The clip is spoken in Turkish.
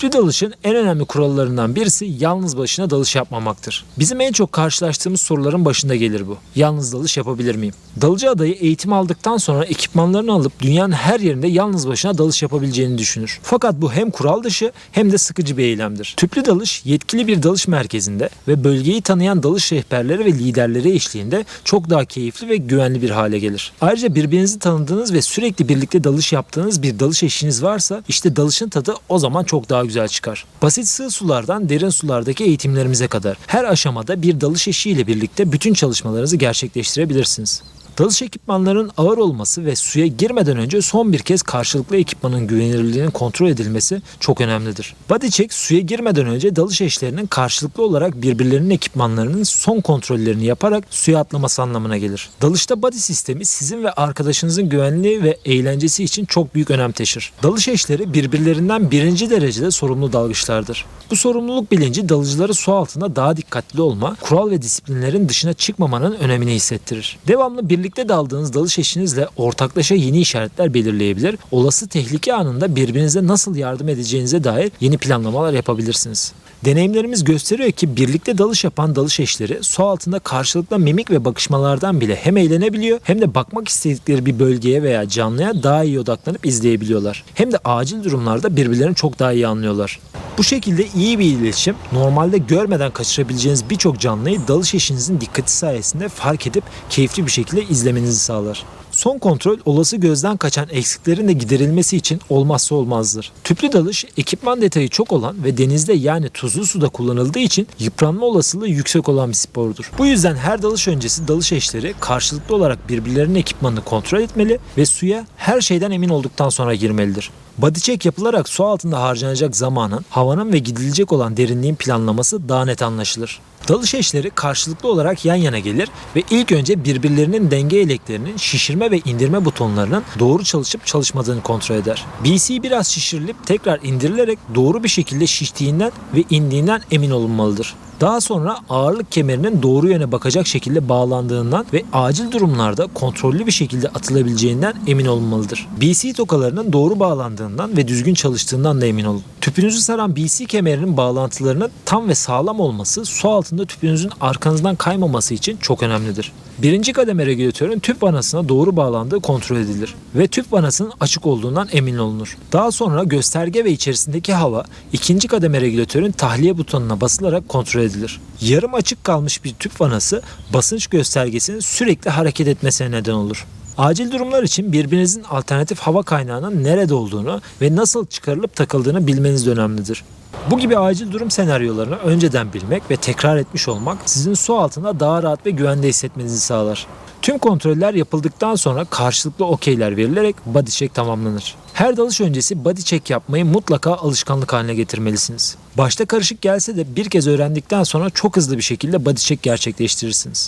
Tüplü dalışın en önemli kurallarından birisi yalnız başına dalış yapmamaktır. Bizim en çok karşılaştığımız soruların başında gelir bu. Yalnız dalış yapabilir miyim? Dalıcı adayı eğitim aldıktan sonra ekipmanlarını alıp dünyanın her yerinde yalnız başına dalış yapabileceğini düşünür. Fakat bu hem kural dışı hem de sıkıcı bir eylemdir. Tüplü dalış yetkili bir dalış merkezinde ve bölgeyi tanıyan dalış rehberleri ve liderleri eşliğinde çok daha keyifli ve güvenli bir hale gelir. Ayrıca birbirinizi tanıdığınız ve sürekli birlikte dalış yaptığınız bir dalış eşiniz varsa işte dalışın tadı o zaman çok daha güzel çıkar. Basit sığ sulardan derin sulardaki eğitimlerimize kadar her aşamada bir dalış eşiğiyle birlikte bütün çalışmalarınızı gerçekleştirebilirsiniz. Dalış ekipmanlarının ağır olması ve suya girmeden önce son bir kez karşılıklı ekipmanın güvenilirliğinin kontrol edilmesi çok önemlidir. Bodycheck suya girmeden önce dalış eşlerinin karşılıklı olarak birbirlerinin ekipmanlarının son kontrollerini yaparak suya atlaması anlamına gelir. Dalışta body sistemi sizin ve arkadaşınızın güvenliği ve eğlencesi için çok büyük önem taşır. Dalış eşleri birbirlerinden birinci derecede sorumlu dalgıçlardır. Bu sorumluluk bilinci dalıcıları su altında daha dikkatli olma, kural ve disiplinlerin dışına çıkmamanın önemini hissettirir. Devamlı birlikte daldığınız dalış eşinizle ortaklaşa yeni işaretler belirleyebilir, olası tehlike anında birbirinize nasıl yardım edeceğinize dair yeni planlamalar yapabilirsiniz. Deneyimlerimiz gösteriyor ki birlikte dalış yapan dalış eşleri su altında karşılıklı mimik ve bakışmalardan bile hem eğlenebiliyor hem de bakmak istedikleri bir bölgeye veya canlıya daha iyi odaklanıp izleyebiliyorlar. Hem de acil durumlarda birbirlerini çok daha iyi anlıyorlar. Bu şekilde iyi bir iletişim normalde görmeden kaçırabileceğiniz birçok canlıyı dalış eşinizin dikkati sayesinde fark edip keyifli bir şekilde izlemenizi sağlar. Son kontrol olası gözden kaçan eksiklerin de giderilmesi için olmazsa olmazdır. Tüplü dalış ekipman detayı çok olan ve denizde yani tuzlu suda kullanıldığı için yıpranma olasılığı yüksek olan bir spordur. Bu yüzden her dalış öncesi dalış eşleri karşılıklı olarak birbirlerinin ekipmanını kontrol etmeli ve suya her şeyden emin olduktan sonra girmelidir. Bodycheck yapılarak su altında harcanacak zamanın, havanın ve gidilecek olan derinliğin planlaması daha net anlaşılır. Dalış eşleri karşılıklı olarak yan yana gelir ve ilk önce birbirlerinin denge eleklerinin şişirme ve indirme butonlarının doğru çalışıp çalışmadığını kontrol eder. BC biraz şişirilip tekrar indirilerek doğru bir şekilde şiştiğinden ve indiğinden emin olunmalıdır. Daha sonra ağırlık kemerinin doğru yöne bakacak şekilde bağlandığından ve acil durumlarda kontrollü bir şekilde atılabileceğinden emin olunmalıdır. BC tokalarının doğru bağlandığından ve düzgün çalıştığından da emin olun. Tüpünüzü saran BC kemerinin bağlantılarının tam ve sağlam olması su altında tüpünüzün arkanızdan kaymaması için çok önemlidir. Birinci kademe regülatörün tüp vanasına doğru bağlandığı kontrol edilir ve tüp vanasının açık olduğundan emin olunur. Daha sonra gösterge ve içerisindeki hava ikinci kademe regülatörün tahliye butonuna basılarak kontrol edilir. Yarım açık kalmış bir tüp vanası basınç göstergesinin sürekli hareket etmesine neden olur. Acil durumlar için birbirinizin alternatif hava kaynağının nerede olduğunu ve nasıl çıkarılıp takıldığını bilmeniz de önemlidir. Bu gibi acil durum senaryolarını önceden bilmek ve tekrar etmiş olmak sizin su altında daha rahat ve güvende hissetmenizi sağlar. Tüm kontroller yapıldıktan sonra karşılıklı okeyler verilerek bodycheck tamamlanır. Her dalış öncesi bodycheck yapmayı mutlaka alışkanlık haline getirmelisiniz. Başta karışık gelse de bir kez öğrendikten sonra çok hızlı bir şekilde bodycheck gerçekleştirirsiniz.